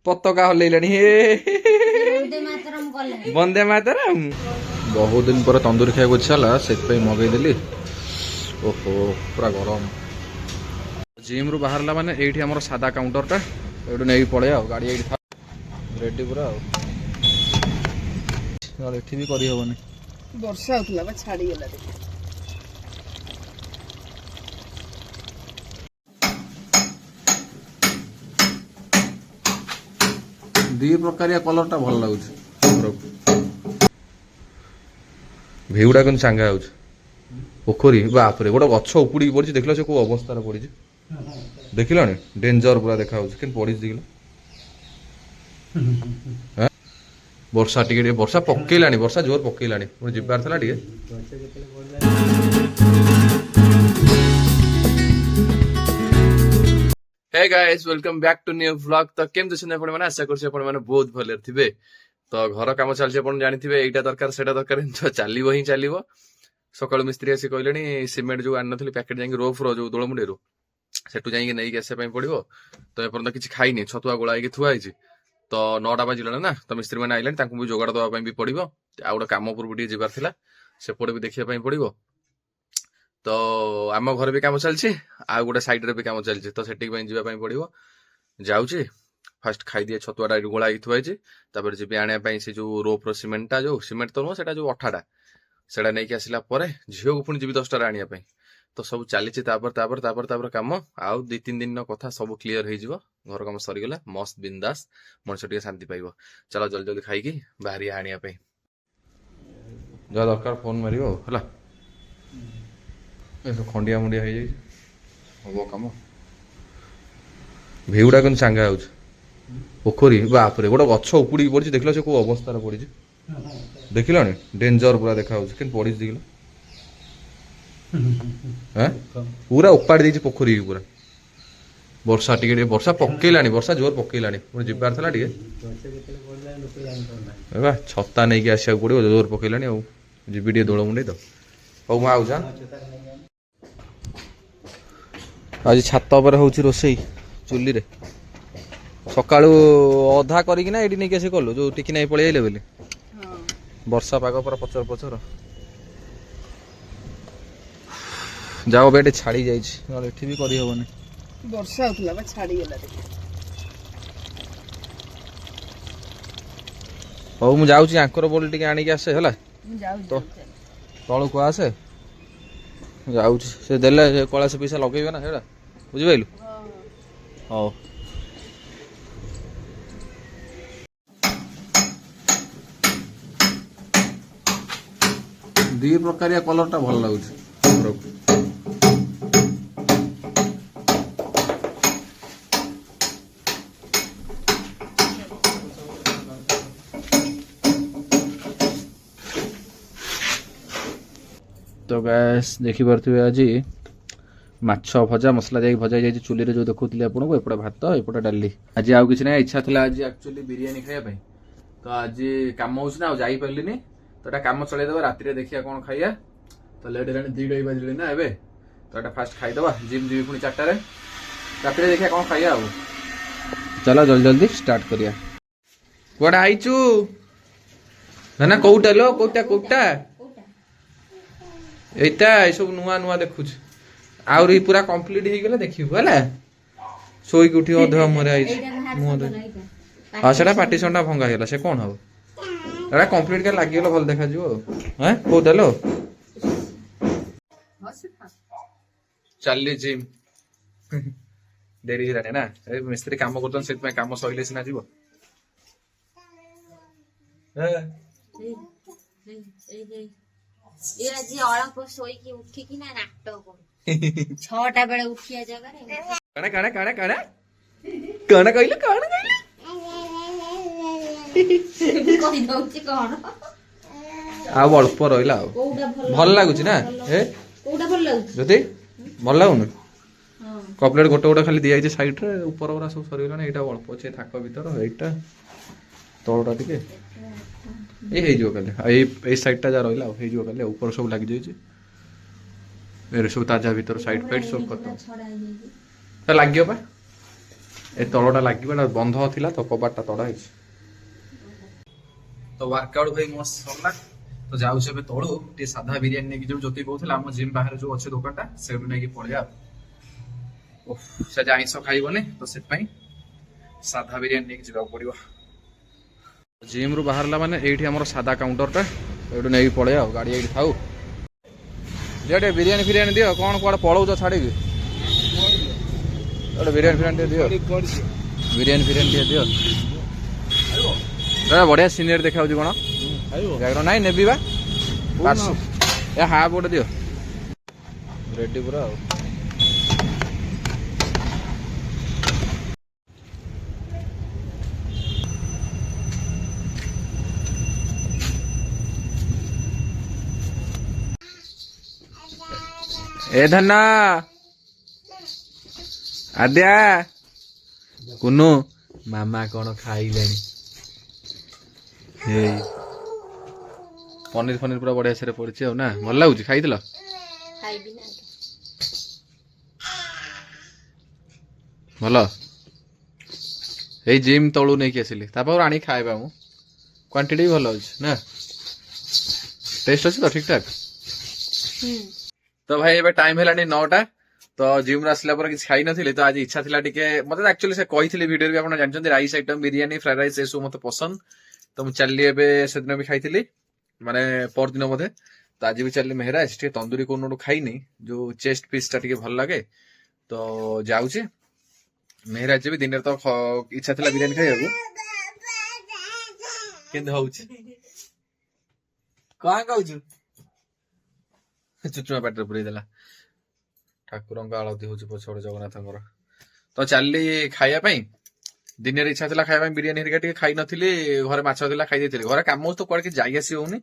पताका हल्लैलानी वंदे मातरम। बहुत दिन पर तंदूरी खाया इच्छा है मगईदेली। ओहो पूरा गरम। जिम रु बाहर माने ये आम सादा काउंटरटा ये नहीं पड़े गाड़ी ये रेडी पूरा एठी भी करी होबनी। वर्षा होतला बा छाड़ी गेला दे। दी प्रकारिया कलरटा भल लगुच। भिउटा कन सांगा होउछ। पोखरी बाप रे गोटे गछ उपुड़ी पड़ी देखल से को अवस्था रे पड़ी देखिलानी डेंजर पूरा देखा होउछ केन पड़ी देखिला। वर्षा टिके वर्षा पकेलानी वर्षा जोर पकेलानी पुणी जिबार थला टिके। Hey guys welcome back to new vlog. तो केम दछन आपण माने आशा करछि आपण माने बहुत भले थिबे। तो घर काम चलछि आपण जानिथिबे एटा दरकार सेटा दरकार तो चलिबो ही चलिबो। सकाळ मिस्त्री आसी कहलेनी सीमेंट जो आननथली पैकेट जाई रोफ रो जो दोळमुंडी रो सेटु जाई नै आसे पई पड़िबो। तो एपर्यंत किछि खाइनी छतुआ गोळा आइके थुआ आइछि। तो 9टा बाजिला ना तो मिस्त्री मैंने आइलानी तांकु भी जोगाड़ दवा भी पड़ो। आ गोटे कम पूर्व टे जबार थिला सेपटे भी देखिया पड़ो। तो आम घर भी काम चलछि आ गोटे साइड रे भी काम चलछि तो सेटिक जीवा पड़ो। जाउछि फास्ट खाई दिए छतुआटा गोला थुआई तापर जी आने से जो रोप रो सीमेंटा जो सीमेंट तो नुह से जो अठाटा सेटा नहीं आसला झील को पुणी जी 10टार आने तो सब चली कम आउ 2-3 दिन कथा सब क्लीयर हो घर कम सरीगला मस्त बिंदास मनुष्य टे शांति पाइब। चलो जल्दी जल्दी खाई बाहरी आने जहाँ दरकार फोन मार खंडिया मुंडिया हो हम कम भिउटा कन सांगा होउछ। पोखरी बाप रे गोटे गछ उपुड़ी पड़ी देखल से को अवस्था पड़ी देखिलानी डेंजर पूरा देखा होउछ केन पड़ी देखिला। पूरा उपाड़ी देछि पोखरी पूरा वर्षा टिके वर्षा पकेलानी वर्षा जोर पकेलानी पुणी जिबार थला टिके बा छत्ता नहीं आसिया पड़ो जोर पकेलानी आ जीवी टे दोल मुंडे तो हौ मैं आउछा। आज छात पर होउछि रोसई चुली रे सकाळू अधा करिकिना एडी नहीं कैसे कलु जो टिकी नहीं पळै आइले बोले वर्षा पाग पर पचर पचर जाओ बेटे छाड़ी जाइछि नले एठी भी करी होबनी। वर्षा होतला बा छाड़ी गेला दे। हौ मु जाउछि आंकर बोल टिके आनी के आसे हला तो तळु को आसे जाउछि से देले कळा से पैसा लगेबे ना हेडा बुझि पाइलु। हौ दी प्रकारिया कलरटा भल लगुच। तो गैस देखी पारे आज माछ भजा मसला जाई भजा जाई चुली रे जो देखुतली आपन को एपटा भात एपटा डाली। आज आउ किछ नै इच्छा थला आज एक्चुअली बिरयानी खाया पे तो आज काम होउछ ना जाई परलिनी तो एटा काम चलै देबा राति रे देखिया कोन खाइया तो लेट हेलानी 2:30 बाजिले ना एबे तो एटा फास्ट खाई देबा जिम जीवी पुनी 4टा रे राति रे देखिया कोन खाइया। आ चलो जल्दी जल्दी स्टार्ट करिया। कोडा आइचू ना ना कोउटा लो कोउटा कोउटा एटा ए सब नुआ नुआ देखुछ आउरी पूरा कंप्लीट हो गला देखिबो हला सोई के उठी अध मरे आइछ मुह दे। हां सेटा पार्टीशनटा भंगा हेला से कोन हो एटा कंप्लीट के लागि गेलो भल देखा जिवो हैं को देलो चलली जिम देरी हिराने ना ए मिस्त्री काम करतन सेत में काम सइले सिना जिवो ए एरा जी अळप सोई की उठी की ना नाटक 6टा बेले उठिया जगह रे काना काना काना काना काना कइले काना कइले कहि दउची कोन आ अल्प रहिला भल लागुची ना ए कोडा भल लागुची जति भल लागुन कपलेट गोटे गोटे खाली दिया साइड रे ऊपर वाला सब सरी गला एटा अल्प छे थाक भीतर एटा तळटा टिके ए हे जो कले ए साइड टा जा रहिला हे जो कले ऊपर सब लाग जाई छै ए सब ताजा भीतर साइड फाइड सब करतो त लागियो बा ଏ ତଳଟା ଲାଗିବ ନା ବନ୍ଧ ଥିଲା ତ କବାଟଟା ତଡା ହେଇଛି ତ ୱାର୍କଆଉଟ ଭାଇ ମସ୍ତ ସରିଲା ତ ଯାଉଛି ଏବେ ତଳୁ ଟିକେ ସାଧା ବିରିୟାନୀ ନେଇକି ଯୋଉ ଜ୍ୟୋତି କହୁଥିଲା ଆମ ଜିମ୍ ବାହାରେ ଯୋଉ ଅଛି ଦୋକାନଟା ସେଇଠୁ ନେଇକି ପଳେଇବା ସେ ଆଜି ଆଇଁଷ ଖାଇବନି ତ ସେଥିପାଇଁ ସାଧା ବିରିୟାନୀ ନେଇକି ଯିବାକୁ ପଡିବ ଜିମ୍ ରୁ ବାହାରିଲା ମାନେ ଏଇଠି ଆମର ସାଧା କାଉଣ୍ଟରଟା ଏଇଠୁ ନେଇକି ପଳେଇବା ଆଉ ଗାଡି ଏଇଠି ଥାଉ ଟିକେ ବିରିୟାନୀ ଫିରିୟାନୀ ଦିଅ କଣ କୁଆଡେ ପଳଉଛ ଛାଡିକି ଗୋଟେ ବିରିୟାନୀ ଫିରିୟାନୀ ଟିକେ ଦିଅ ବିରିୟାନୀ ଫିରିୟାନୀ ଟିକେ ଦିଅ ବଢିଆ ସିନିୟର ଦେଖାଯାଉଛି କଣ ନାଇଁ ନେବି ବା ଏ ହାଫ୍ ଗୋଟେ ଦିଅ ରେଡି ପୁରା ଆଉ ए धन्ना आद्या कुनु मामा कौन खाइलेनी पनीर फनीर पूरा बढ़िया से पड़ी ना भल लगुच खाई भल जिम तलू नहीं आसिली आनी खाଇବା मु क्वांटिटी भी भल अच्छे ना टेस्ट अच्छे तो ठीक ठाक तो भाई एबे टाइम हेलानी 9टा तो जिम आसला पर किसी खाई नथिले तो आज इच्छा थिला टिके मते एक्चुअली से कहिथिले वीडियो भी आपण जानछन rice item biryani fried rice एसु मते पसंद तो मु चलली एबे सेदिन भी खाइथिली माने पर दिन मते तो आज भी चलली मेहराज टिके तंदूरी कोनोडो खाइनी जो चेस्ट पीस टा टिके भल लागे तो जाउची मेहराज भी दिन तो इच्छा थिला बिरयानी खाइयाबू केंद होउची का कहउछु चुचुमा पाटर पुरे देला ठाकुरଙ୍କ आळती होची पछोड़ जगन्नाथଙ୍କର तो चलली खाइया पई दिन इच्छा थिला खाइया पई बिरयानी हेरिका टिके खाइ नथिली घरे माछ थिला खाइ देथिली घरे काम तो कोड के जाई आसी होउनी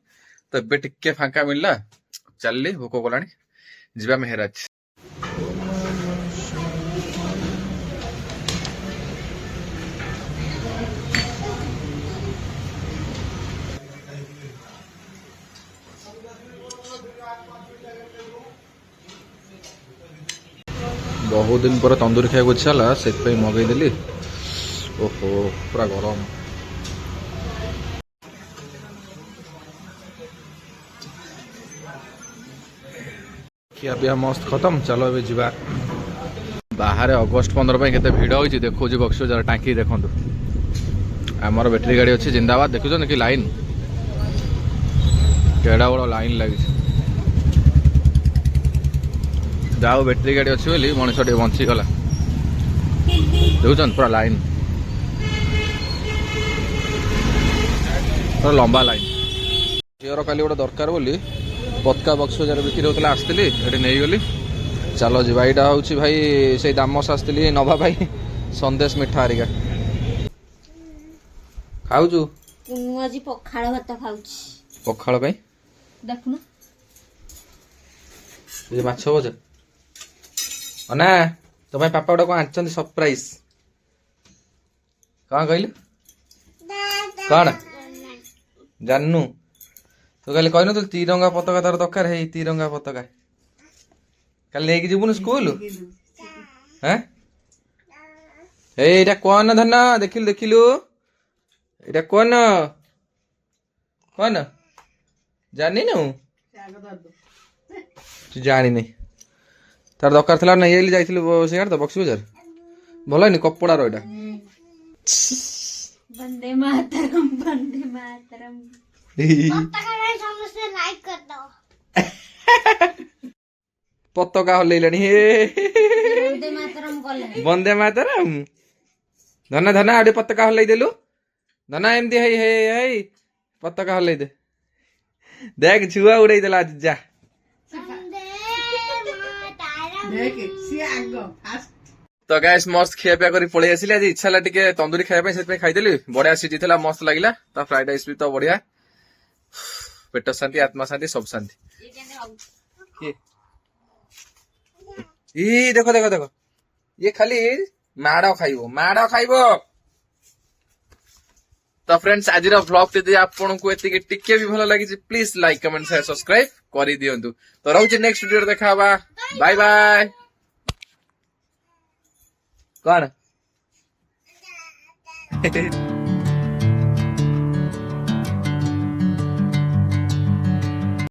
तो एबे टिके फांका मिलला चलली भोक कोलानी जिबा मेहराज बहुत दिन पर तंदूरी खाया इच्छा है से मगईदेली ओहो पूरा गरम खिया पिया मस्त खत्म चलो ए जा बाहर अगस्ट 15 केते भिड़ हो देखो बक्स जरा टांकी देखो आमर बैटेरी गाड़ी अच्छी जिंदाबाद देखुन कि लाइन केड़ा बड़ लाइन लगी जाओ बैटेरी गाड़ी अच्छी बोली मनीष टे बंचीगला देखुन पूरा लाइन पूरा लंबा लाइन झीर काली गोटे दरकार बोली पतका बक्स जार बिक्री होता आसती ये नहीं गली चलो जी भाईटा हूँ भाई से दामस आसती नवा भाई संदेश मिठा हरिका खाऊचु आज पखाड़ भात खाऊची पखाड़ भाई देखुन ये माछ भजा अना तुम पापा गोटे कौन आंचन सरप्राइज कौन कहलु कौन जानू तो कल कहन तु तिरंगा पताका तार दरकार है तिरंगा पताका कल लेकिन जीवन स्कूल हाँ एटा कौन धन्ना देखिलु देखिलु एटा कौन कौन जानी न जानी नहीं तार दरकार था नहीं ये जाइलु सियाड़ तो बक्सी बजार भल है कपड़ा रहा वंदे मातरम वंदे मातरम पताका हल्लैलानी वंदे मातरम गले वंदे मातरम धना धना आडे पताका हल्लै देलु धना एमती है पताका हल्लै दे देख छुआ उड़ै देला जा तो गैस मस्त खिया पिया करी पळै आसिले आज इच्छा ला टिके तंदूरी खाया पे सेत पे खाइदेली बढ़िया सीजी थला मस्त लागिला ता फ्राइड राइस भी तो बढ़िया पेट शांति आत्मा शांति सब शांति ये देखो देखो देखो ये खाली माड़ खाइबो तो फ्रेंड्स आज व्लॉग यदि आपन को एतिके टिके भी भलो लागि please like comment share subscribe करी दियंतु तो रहउची नेक्स्ट वीडियो देखा बाय बाय कौन है